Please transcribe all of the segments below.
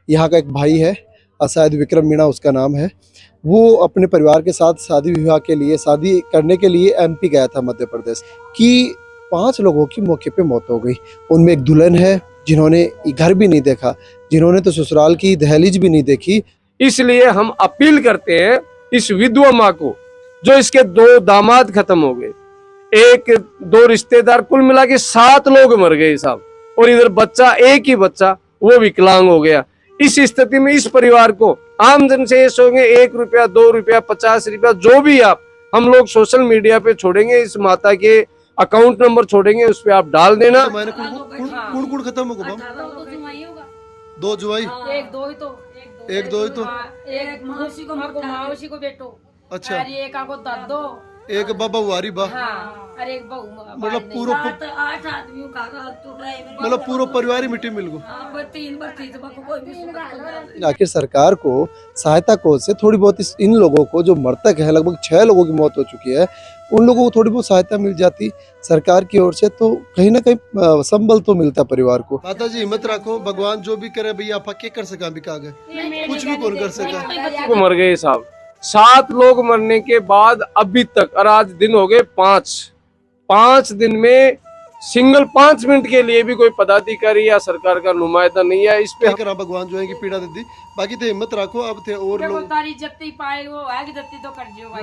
यहाँ का एक भाई है, शायद विक्रम मीणा उसका नाम है। वो अपने परिवार के साथ शादी विवाह के लिए, शादी करने के लिए एमपी गया था मध्य प्रदेश की। 5 लोगों की मौके पे मौत हो गई। उनमें एक दुल्हन है जिन्होंने घर भी नहीं देखा, जिन्होंने तो ससुराल की दहलीज भी नहीं देखी। इसलिए हम अपील करते हैं इस विधवा माँ को, जो इसके 2 दामाद खत्म हो गए, 1-2 रिश्तेदार, कुल मिला के 7 लोग मर गए साहब, और इधर बच्चा, एक ही बच्चा वो विकलांग हो गया। इस स्थिति में इस परिवार को आमजन से ये सोचेंगे 1 रुपया, 2 रुपया, 50 रुपया, जो भी आप, हम लोग सोशल मीडिया पे छोड़ेंगे, इस माता के अकाउंट नंबर छोड़ेंगे, उस पर आप डाल देना। कौन कौन खत्म हो गया? 2 जुआई, एक दो ही तो एक मौसी को बेटो, अच्छा, एक आको दादो, एक बाबा वारी बा, अरे एक बहू, मतलब पूरा 8 आदमियों का मतलब पूरा परिवार ही मिट्टी मिल गो। 3 बार कोई भी। आखिर सरकार को सहायता कोष से थोड़ी बहुत इन लोगों को, जो मृतक है, लगभग 6 लोगों की मौत हो चुकी है, उन लोगों को थोड़ी बहुत सहायता मिल जाती सरकार की ओर से, तो कहीं ना कहीं संबल तो मिलता परिवार को। माता जी हिम्मत रखो, भगवान जो भी करे भैया, आप क्या कर सका, भी कुछ भी कौन कर सका। मर गए साहब, 7 लोग मरने के बाद अभी तक, और आज दिन हो गए 5 दिन में सिंगल 5 मिनट के लिए भी कोई पदाधिकारी या सरकार का नुमाइंदा नहीं है। इस पे भगवान जो है कि पीड़ा देती, बाकी थे हिम्मत रखो। अब थे और लोग तो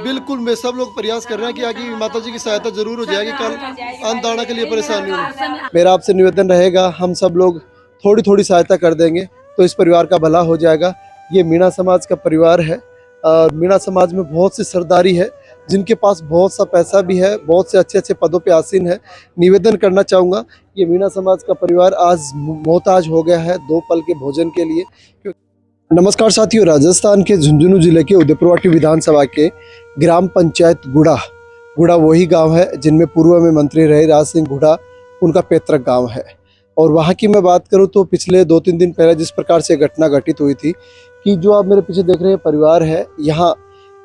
बिल्कुल, मैं सब लोग प्रयास कर रहे हैं कि आगे माता जी की सहायता जरूर हो जाएगी, कल अन्नदान के लिए परेशानी हो। मेरा आपसे निवेदन रहेगा, हम सब लोग थोड़ी थोड़ी सहायता कर देंगे तो इस परिवार का भला हो जाएगा। ये मीणा समाज का परिवार है और मीणा समाज में बहुत सी सरदारी है, जिनके पास बहुत सा पैसा भी है, बहुत से अच्छे अच्छे पदों पे आसीन है। निवेदन करना चाहूँगा, ये मीणा समाज का परिवार आज मोहताज हो गया है 2 पल के भोजन के लिए। नमस्कार साथियों, राजस्थान के झुंझुनू जिले के उदयपुरवाटी विधानसभा के ग्राम पंचायत गुड़ा वही गांव है जिनमें पूर्व में मंत्री रहे राज सिंह गुड़ा, उनका पैतृक गांव है। और वहाँ की मैं बात करूँ तो पिछले 2-3 दिन पहले जिस प्रकार से घटना घटित हुई थी कि जो आप मेरे पीछे देख रहे हैं परिवार है, यहाँ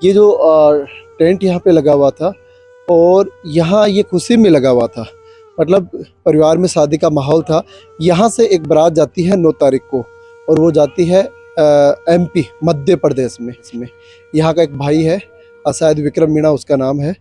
ये जो टेंट यहाँ पे लगा हुआ था और यहाँ ये खुशी में लगा हुआ था, मतलब परिवार में शादी का माहौल था। यहाँ से एक बारात जाती है 9 तारीख को और वो जाती है एमपी मध्य प्रदेश में। इसमें यहाँ का एक भाई है, शायद विक्रम मीणा उसका नाम है।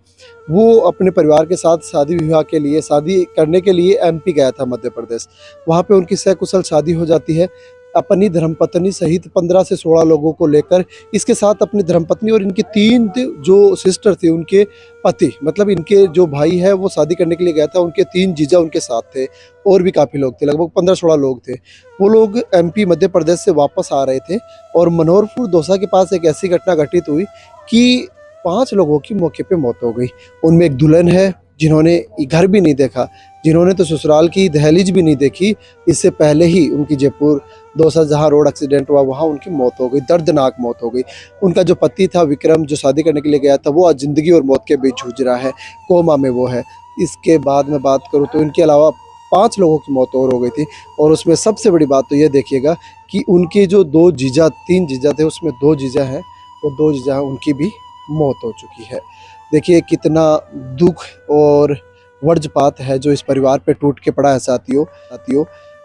वो अपने परिवार के साथ शादी विवाह के लिए, शादी करने के लिए एमपी गया था मध्य प्रदेश। वहाँ पे उनकी सकुशल शादी हो जाती है अपनी धर्मपत्नी सहित 15 से 16 लोगों को लेकर। इसके साथ अपनी धर्मपत्नी और इनकी 3 जो सिस्टर थी, उनके पति, मतलब इनके जो भाई है वो शादी करने के लिए गया था, उनके 3 जीजा उनके साथ थे और भी काफ़ी लोग थे, लगभग 15-16 लोग थे। वो लोग एमपी मध्य प्रदेश से वापस आ रहे थे और मनोहरपुर दौसा के पास एक ऐसी घटना घटित हुई कि 5 लोगों की मौके पे मौत हो गई। उनमें एक दुल्हन है जिन्होंने घर भी नहीं देखा, जिन्होंने तो ससुराल की दहलीज भी नहीं देखी। इससे पहले ही उनकी जयपुर दौसा जहाँ रोड एक्सीडेंट हुआ वहाँ उनकी मौत हो गई, दर्दनाक मौत हो गई। उनका जो पति था विक्रम, जो शादी करने के लिए गया था, वो आज जिंदगी और मौत के बीच जूझ रहा है, कोमा में वो है। इसके बाद मैं बात करूँ तो इनके अलावा 5 लोगों की मौत और हो गई थी। और उसमें सबसे बड़ी बात तो ये देखिएगा कि उनके जो 2 जीजा, 3 जीजा थे, उसमें 2 जीजा हैं, वो 2 जीजा उनकी भी मौत हो चुकी है। देखिए कितना दुख और वज्रपात है जो इस परिवार पे टूट के पड़ा है साथियों।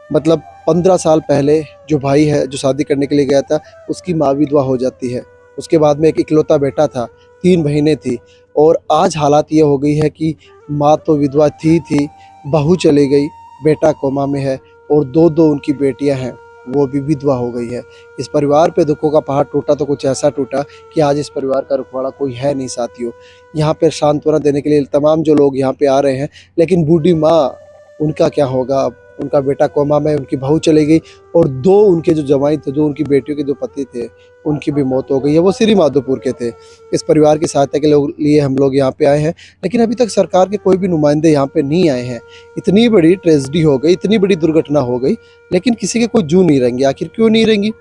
मतलब 15 साल पहले जो भाई है जो शादी करने के लिए गया था, उसकी माँ विधवा हो जाती है। उसके बाद में एक इकलौता बेटा था, 3 बहनें थी और आज हालात ये हो गई है कि माँ तो विधवा थी, बहू चली गई, बेटा कोमा में है और 2 उनकी बेटियां हैं, वो भी विधवा हो गई है। इस परिवार पे दुखों का पहाड़ टूटा तो कुछ ऐसा टूटा कि आज इस परिवार का रखवाला कोई है नहीं साथियों। यहाँ पे सांत्वना देने के लिए तमाम जो लोग यहाँ पे आ रहे हैं, लेकिन बूढ़ी माँ, उनका क्या होगा? उनका बेटा कोमा में, उनकी बहू चली गई और 2 उनके जो जवाई थे, जो उनकी बेटियों के जो पति थे, उनकी भी मौत हो गई है। वो श्री माधोपुर के थे। इस परिवार की सहायता के लिए हम लोग यहाँ पे आए हैं, लेकिन अभी तक सरकार के कोई भी नुमाइंदे यहाँ पे नहीं आए हैं। इतनी बड़ी ट्रेजेडी हो गई, इतनी बड़ी दुर्घटना हो गई, लेकिन किसी के कोई जू नहीं रहेंगे। आखिर क्यों नहीं रहेंगी?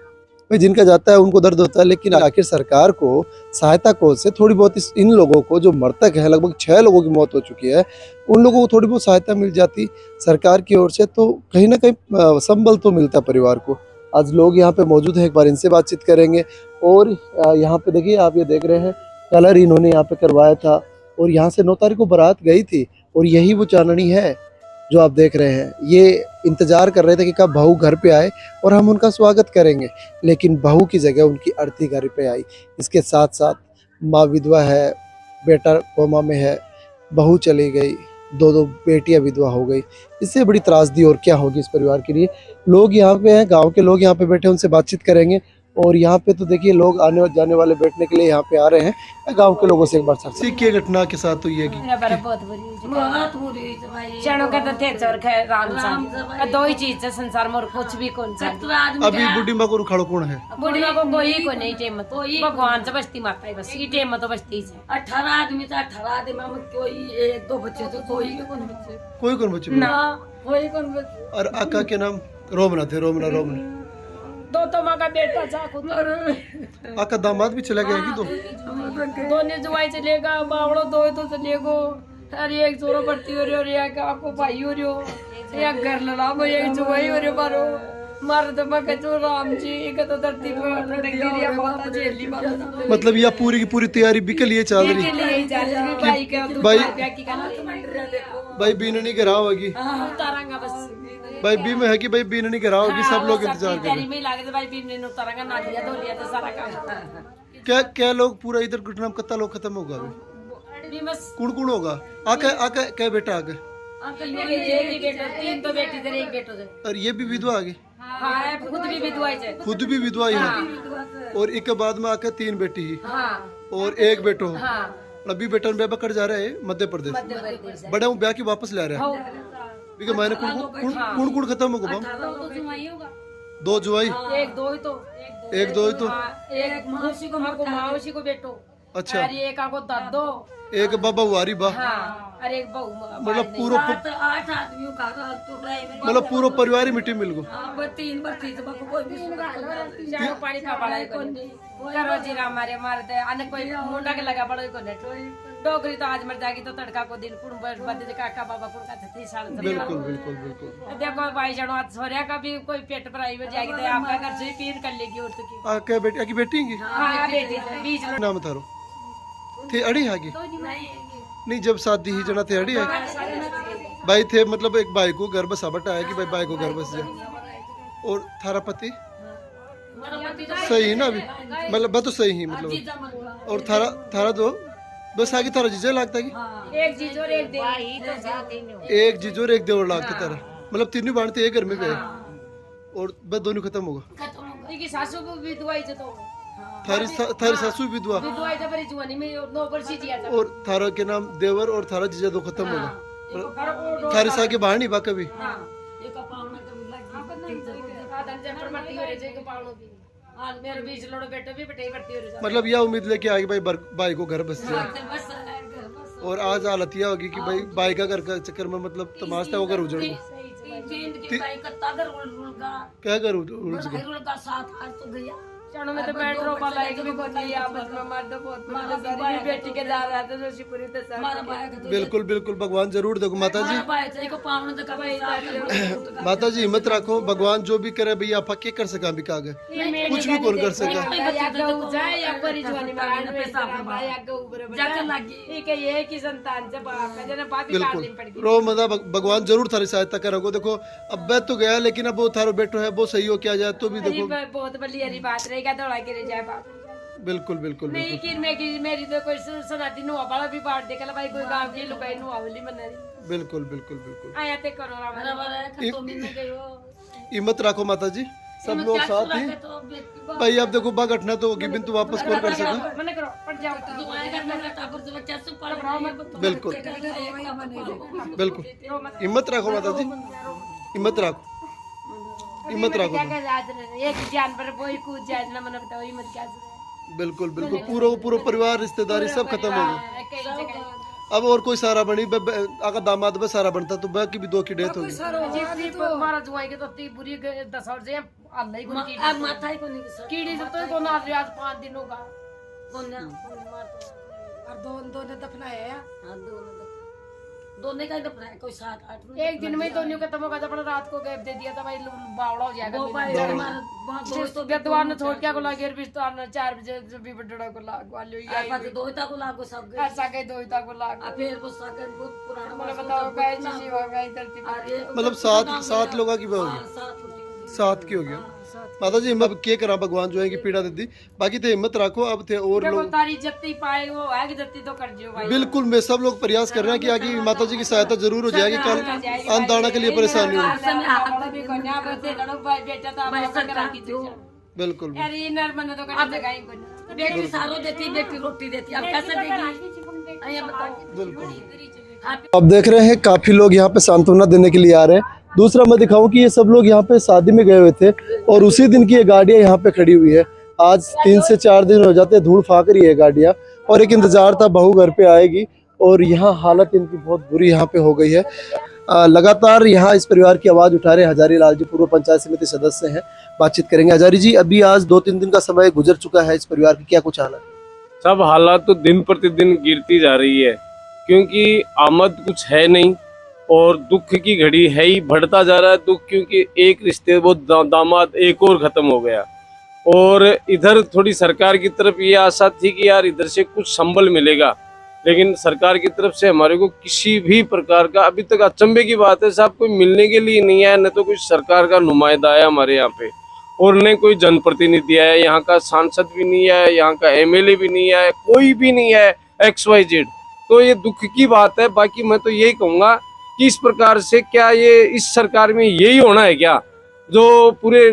भाई जिनका जाता है उनको दर्द होता है, लेकिन आखिर सरकार को सहायता कोष से थोड़ी बहुत इन लोगों को, जो मृतक है, लगभग 6 लोगों की मौत हो चुकी है, उन लोगों को थोड़ी बहुत सहायता मिल जाती सरकार की ओर से, तो कहीं ना कहीं संबल तो मिलता परिवार को। आज लोग यहाँ पे मौजूद हैं, एक बार इनसे बातचीत करेंगे। और यहाँ पे देखिए, आप ये देख रहे हैं कलर इन्होंने यहाँ पे करवाया था और यहाँ से 9 तारीख को बारात गई थी और यही वो चांदनी है जो आप देख रहे हैं, ये इंतज़ार कर रहे थे कि कब बहू घर पे आए और हम उनका स्वागत करेंगे, लेकिन बहू की जगह उनकी अर्थी घर पे आई। इसके साथ साथ माँ विधवा है, बेटा कोमा में है, बहू चली गई, दो बेटियां विधवा हो गई। इससे बड़ी त्रासदी और क्या होगी इस परिवार के लिए। लोग यहाँ पे हैं, गांव के लोग यहाँ पे बैठे, उनसे बातचीत करेंगे। और यहाँ पे तो देखिए लोग आने और जाने वाले बैठने के लिए यहाँ पे आ रहे हैं। गांव के लोगों से एक बार चर्चा की घटना के साथ हुई है कि बहुत बुरी चणों का तो थे चोर खे राम सा दो ही चीज है संसार में और कुछ भी कौन सा अभी बुढ़ी माँ को रुखाड़ो कौन है? बुढ़ी माँ को कोई को नहीं टेम भगवान से बचती माता है बस ये टेम तो बचती है 18 आदमी था 18 आदमी में कोई एक दो बच्चे तो कोई कौन बच्चे ना कोई कौन बच्चे। और आका के नाम रोमना थे, रोमना दो तो माँ का बेटा था खुद आका दामाद भी चला गया कि दोनों जुआई चलेगा बावड़ो दो तो चलेगो। अरे एक जोरो भर्ती हो रही हो एक आपको भाई हो रही हो एक घर लड़ा वो एक जुआई हो रही मारो मारो तो मैं कहती हूँ राम जी एक तो धरती पर लटक दी है माता झेली माता। मतलब यह पूरी की पूरी तैयारी भी के लिए चल रही है। भाई बीन नहीं गिरा होगी, उतारांगा बस भाई बी में है कि भाई बीन नहीं गिरा होगी, सब लोग इंतजार कर रहे हैं। लागे भाई बीन ने उतारांगा ना लिया धो लिया तो सारा काम क्या लोग पूरा इधर घटना कत्ता लोग खत्म होगा अभी? बस कौन होगा? आका क्या बेटा आगे? तीन तो बेटी थे एक बेटो थे। और ये भी विधवा आगे? हाँ खुद भी विधवा है। खुद भी विधवा ही है। और एक बाद में आके 3 बेटी ही और एक बेटो। अभी बेटा ब्याह कर जा रहा है मध्य प्रदेश, बड़े हूँ ब्याह की वापस ला रहा है। मैंने कौन खत्म होगा? 2 जुआई एक दो ही तो एक मौसी को बेटो। अच्छा एक आको दादो एक बाबा वारी बा अरे एक बहू मतलब पूरा 8 आदमियों का मतलब पूरा परिवार ही मिट्टी मिल गो। 3 बार चीज बको कोई भी चारो पानी का पड़ा है करो जीरा मारे मारते अने कोई मुंडा के लगा पड़ो को नेट डोगरी तो आज मर जाएगी तो तड़का को दिन कुण बदले काका बाबा कुण का 30 साल बिल्कुल देखो भाई जनो आज सोरिया का भी कोई पेट पर आई हो जाएगी तो आपका घर से पीर कर लेगी औरत की। क्या बेटी की बेटी की हां बेटी बीच नाम थारो थे अड़ी आगे नहीं जब शादी ही जना थे अड़ी है भाई थे मतलब एक भाई को घर बसा बटा है कि भाई को घर बस जाए। और थारा पति सही है ना अभी मतलब बात तो सही ही मतलब। और थारा तो बस आगे थारा जीजा लगता है एक जीजो और एक देवर एक जीजो और एक देवर लगता तारा मतलब तीनों बांटते एक घर में गए और बस दोनों खत्म होगा। की सासू को भी दुआई से तो थारी सासू विधवा दुआई से बड़ी जुआनी में 9 वर्ष जिया था। और थारा के नाम देवर और थारा जीजा दो खत्म होगा। थारी सा के बाहर नहीं बा कभी मतलब यह उम्मीद लेके आगे भाई को घर बस जाए। और आज हालत यह होगी कि भाई का घर का चक्कर में मतलब तमाशा होकर उजड़ क्या कर उड़ गया चलो मैं तो पेट्रोल वाला एक भी कोई नहीं आपस में मार दो बहुत सारी बेटी के जा रहा था तो शिवपुरी तो सब बिल्कुल भगवान जरूर देखो माता जी माता जी हिम्मत रखो भगवान जो भी करे भैया आप क्या कर सका भी कागे कुछ भी कौन कर सका बिल्कुल रो मजा भगवान जरूर थारी सहायता करोगे। देखो अब मैं तो गया लेकिन अब वो थारो बेटो है वो सही हो क्या जाए तो भी देखो बहुत बड़ी बात रहेगा दौड़ा के जाए बाप बिल्कुल लेकिन मेरी तो कोई सुनाती नुआ वाला भी बात देखला भाई कोई गांव की लुगाई नुआ वाली मना बिल्कुल आया ते करो हिम्मत रखो माता जी सब लोग साथ ही भाई अब देखो बा घटना तो होगी बिंतु वापस कौन कर सका बिल्कुल हिम्मत रखो माता जी हिम्मत रखो एक जानवर कोई कूद जाए ना मन बताओ हिम्मत क्या बिल्कुल पूरा परिवार रिश्तेदारी सब खत्म हो गए। अब और कोई सारा बनी अगर दामाद में सारा बनता तो बाकी भी 2 की डेथ होगी। हमारा जुआई के तो ती बुरी 10 और से अल्लाह ही को की अब माथा ही को नहीं कीड़ी से तो को मार आज 5 दिन होगा और दो ने दफनाया हां दोनों का ही है, कोई 7-8 में। एक दिन में ही दोनों खत्म हो गया था, अपना रात को गैप दे दिया था भाई, बावड़ा हो जाएगा। वो भाई हमारा दोस्तों गद्वान छोड़ के को लागे बिस्तान 4 बजे भी बड़ड़ा को लाग वाले पास दोहिता को लागो सब गए। ऐसा के दोहिता को लाग फिर वो सगन बहुत पुराना मतलब बताओ गाय चीज हो गई धरती पे। मतलब सात लोगों की बात होगी, 7 की हो गया। माता जी हिम्मत के करा, भगवान जो है कि पीड़ा देती, बाकी थे हिम्मत रखो। अब थे और देखो लोग तारी जत्ती पाए वो है कि जत्ती तो कर जियो भाई। बिल्कुल, मैं सब लोग प्रयास कर रहे हैं कि आगे माता जी की सहायता जरूर हो जाएगी, कल अन्नदान के लिए परेशानी हो। बेटा तो बिल्कुल अरे नर्मदा तो कर जगह ही कोई बेटी सारो देती, बेटी रोटी देती, अब कैसे देगी? अरे बताओ। आप देख रहे हैं काफी लोग यहाँ पे सांत्वना देने के लिए आ रहे हैं। दूसरा मैं दिखाऊं कि ये सब लोग यहाँ पे शादी में गए हुए थे और उसी दिन की ये गाड़ियाँ यहाँ पे खड़ी हुई है। आज 3 से 4 दिन हो जाते हैं, धूल फाक रही है गाड़ियाँ, और एक इंतजार था बहू घर पे आएगी, और यहाँ हालत इनकी बहुत बुरी यहाँ पे हो गई है। लगातार यहाँ इस परिवार की आवाज उठा रहे हजारी लाल जी, पूर्व पंचायत समिति सदस्य हैं, बातचीत करेंगे। हजारी जी, अभी आज 2-3 दिन का समय गुजर चुका है, इस परिवार की क्या कुछ हालत? सब हालात तो दिन प्रतिदिन गिरती जा रही है, क्योंकि आमद कुछ है नहीं और दुख की घड़ी है ही, बढ़ता जा रहा है दुख, क्योंकि एक रिश्ते वो दामाद एक और खत्म हो गया। और इधर थोड़ी सरकार की तरफ ये आशा थी कि यार इधर से कुछ संबल मिलेगा, लेकिन सरकार की तरफ से हमारे को किसी भी प्रकार का, अभी तक अचंभे की बात है साहब, कोई मिलने के लिए नहीं आया, न तो कोई सरकार का नुमाइंदा आया हमारे यहाँ पे, और न कोई जनप्रतिनिधि आया, यहाँ का सांसद भी नहीं आया, यहाँ का एमएलए भी नहीं आया, कोई भी नहीं आया, XYZ। तो ये दुख की बात है। बाकी मैं तो यही कहूँगा कि इस प्रकार से क्या ये इस सरकार में यही होना है क्या, जो पूरे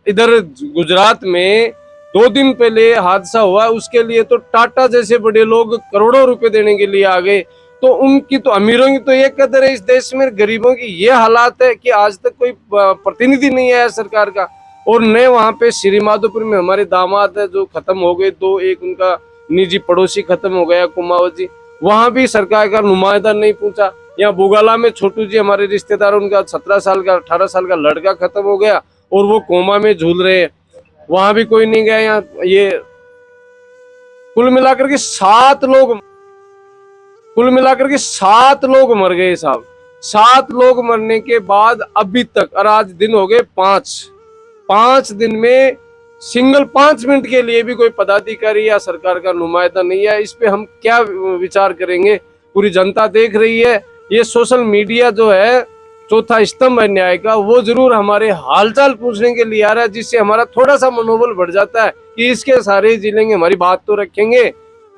इधर गुजरात में 2 दिन पहले हादसा हुआ, उसके लिए तो टाटा जैसे बड़े लोग करोड़ों रुपए देने के लिए आ गए, तो उनकी तो अमीरों की तो ये कदर है इस देश में, गरीबों की ये हालात है कि आज तक कोई प्रतिनिधि नहीं आया सरकार का। और नए वहाँ पे श्री माधोपुर में हमारे दामाद है जो खत्म हो गए, 2 एक उनका निजी पड़ोसी खत्म हो गया कुमावत जी, वहां भी सरकार का नुमाइंदा नहीं पहुंचा। यहाँ बुगाला में छोटू जी हमारे रिश्तेदार, उनका 17 साल का 18 साल का लड़का खत्म हो गया और वो कोमा में झूल रहे हैं, वहां भी कोई नहीं गया। यहाँ ये कुल मिलाकर के 7 लोग मर गए साहब। 7 लोग मरने के बाद अभी तक, और आज दिन हो गए 5 दिन में सिंगल 5 मिनट के लिए भी कोई पदाधिकारी या सरकार का नुमाइंदा नहीं है। इस पे हम क्या विचार करेंगे? पूरी जनता देख रही है। ये सोशल मीडिया जो है चौथा स्तंभ है न्याय का, वो जरूर हमारे हालचाल पूछने के लिए आ रहा है, जिससे हमारा थोड़ा सा मनोबल बढ़ जाता है कि इसके सारे जिलेंगे, हमारी बात तो रखेंगे।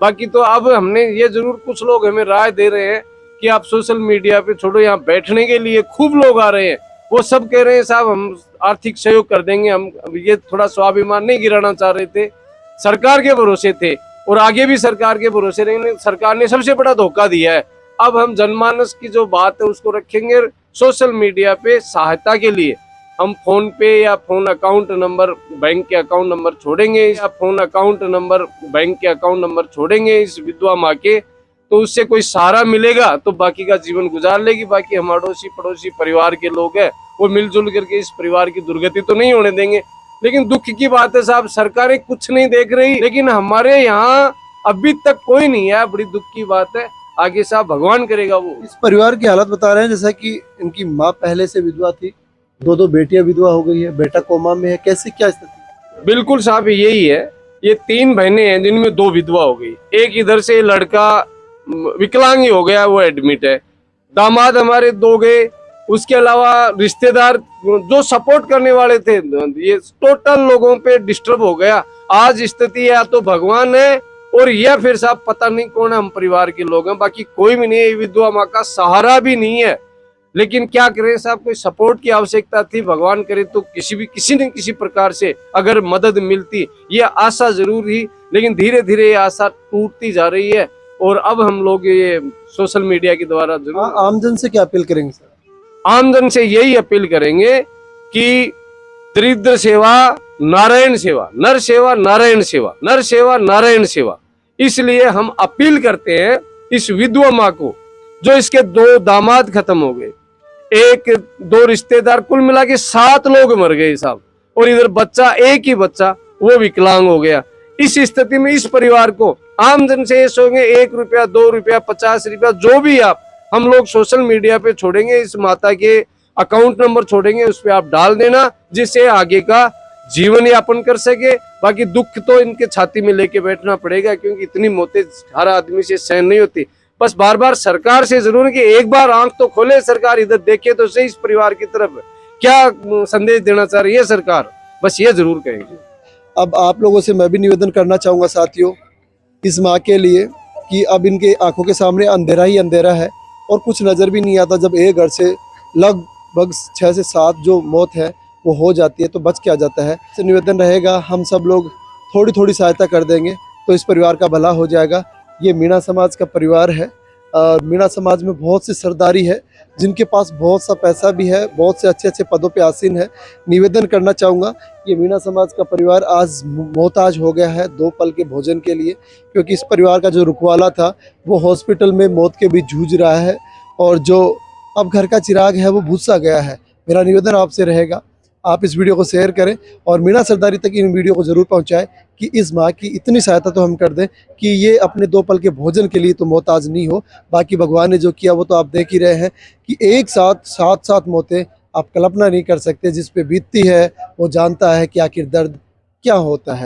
बाकी तो अब हमने ये जरूर, कुछ लोग हमें राय दे रहे हैं कि आप सोशल मीडिया पे छोड़ो, यहाँ बैठने के लिए खूब लोग आ रहे हैं, वो सब कह रहे हैं साहब हम आर्थिक सहयोग कर देंगे। हम ये थोड़ा स्वाभिमान नहीं गिराना चाह रहे थे, सरकार के भरोसे थे और आगे भी सरकार के भरोसे रहेंगे। सरकार ने सबसे बड़ा धोखा दिया है। अब हम जनमानस की जो बात है उसको रखेंगे सोशल मीडिया पे सहायता के लिए। हम फोन पे या फोन अकाउंट नंबर, बैंक के अकाउंट नंबर छोड़ेंगे, या फोन अकाउंट नंबर, बैंक के अकाउंट नंबर छोड़ेंगे इस विधवा माँ के, तो उससे कोई सहारा मिलेगा तो बाकी का जीवन गुजार लेगी। बाकी हम अड़ोसी पड़ोसी परिवार के लोग हैं, वो मिलजुल करके इस परिवार की दुर्गति तो नहीं होने देंगे। लेकिन दुख की बात है साहब, सरकारें कुछ नहीं देख रही, लेकिन हमारे यहाँ अभी तक कोई नहीं है। बड़ी दुख की बात है, आगे साहब भगवान करेगा। वो इस परिवार की हालत बता रहे हैं, जैसा कि इनकी माँ पहले से विधवा थी, 2 बेटियां विधवा हो गई है, बेटा कोमा में है, कैसी क्या स्थिति? बिल्कुल साहब यही है। ये 3 बहनें हैं जिनमें 2 विधवा हो गई। एक इधर से लड़का विकलांग ही हो गया, वो एडमिट है। दामाद हमारे 2 गए, उसके अलावा रिश्तेदार जो सपोर्ट करने वाले थे, ये टोटल लोगों पे डिस्टर्ब हो गया। आज स्थिति या तो भगवान है और या फिर साहब पता नहीं कौन है, हम परिवार के लोग हैं, बाकी कोई भी नहीं है। विधवा माँ का सहारा भी नहीं है, लेकिन क्या करें साहब, कोई सपोर्ट की आवश्यकता थी। भगवान करे तो किसी न किसी प्रकार से अगर मदद मिलती, ये आशा जरूर ही, लेकिन धीरे धीरे ये आशा टूटती जा रही है। और अब हम लोग ये सोशल मीडिया के द्वारा जरूर आमजन से क्या अपील करेंगे सर? आमजन से यही अपील करेंगे कि दरिद्र सेवा नारायण सेवा, नर सेवा नारायण सेवा, नर सेवा नारायण सेवा। इसलिए हम अपील करते हैं इस विधवा माँ को, जो इसके 2 दामाद खत्म हो गए, 1-2 रिश्तेदार, कुल मिला के 7 लोग मर गए साहब, और इधर बच्चा, एक ही बच्चा वो विकलांग हो गया। इस स्थिति में इस परिवार को आमजन से ये सोचेंगे 1 रुपया, 2 रुपया, 50 रुपया, जो भी आप हम लोग सोशल मीडिया पे छोड़ेंगे, इस माता के अकाउंट नंबर छोड़ेंगे, उस पर आप डाल देना, जिससे आगे का जीवन यापन कर सके। बाकी दुख तो इनके छाती में लेके बैठना पड़ेगा, क्योंकि इतनी मौतें हर आदमी से सहन नहीं होती। बस बार बार सरकार से जरूर है कि एक बार आंख तो खोले सरकार, इधर देखे तो सही इस परिवार की तरफ क्या संदेश देना चाह रही है सरकार, बस ये जरूर कहेंगे। अब आप लोगों से मैं भी निवेदन करना चाहूँगा साथियों, इस माँ के लिए कि अब इनके आंखों के सामने अंधेरा ही अंधेरा है और कुछ नज़र भी नहीं आता। जब एक घर से लगभग 6 से 7 जो मौत है वो हो जाती है तो बच के आ जाता है। इससे निवेदन रहेगा हम सब लोग थोड़ी थोड़ी सहायता कर देंगे तो इस परिवार का भला हो जाएगा। ये मीणा समाज का परिवार है और मीणा समाज में बहुत सी सरदारी है, जिनके पास बहुत सा पैसा भी है, बहुत से अच्छे अच्छे पदों पे आसीन है। निवेदन करना चाहूँगा, ये मीणा समाज का परिवार आज मोहताज हो गया है 2 पल के भोजन के लिए, क्योंकि इस परिवार का जो रुखवाला था वो हॉस्पिटल में मौत के बीच जूझ रहा है और जो अब घर का चिराग है वो बुझ सा गया है। मेरा निवेदन आपसे रहेगा, आप इस वीडियो को शेयर करें और मीणा सरदारी तक इन वीडियो को ज़रूर पहुंचाएं कि इस माँ की इतनी सहायता तो हम कर दें कि ये अपने 2 पल के भोजन के लिए तो मोहताज नहीं हो। बाकी भगवान ने जो किया वो तो आप देख ही रहे हैं कि एक साथ 7 मौतें आप कल्पना नहीं कर सकते। जिस पे बीतती है वो जानता है कि आखिर दर्द क्या होता है।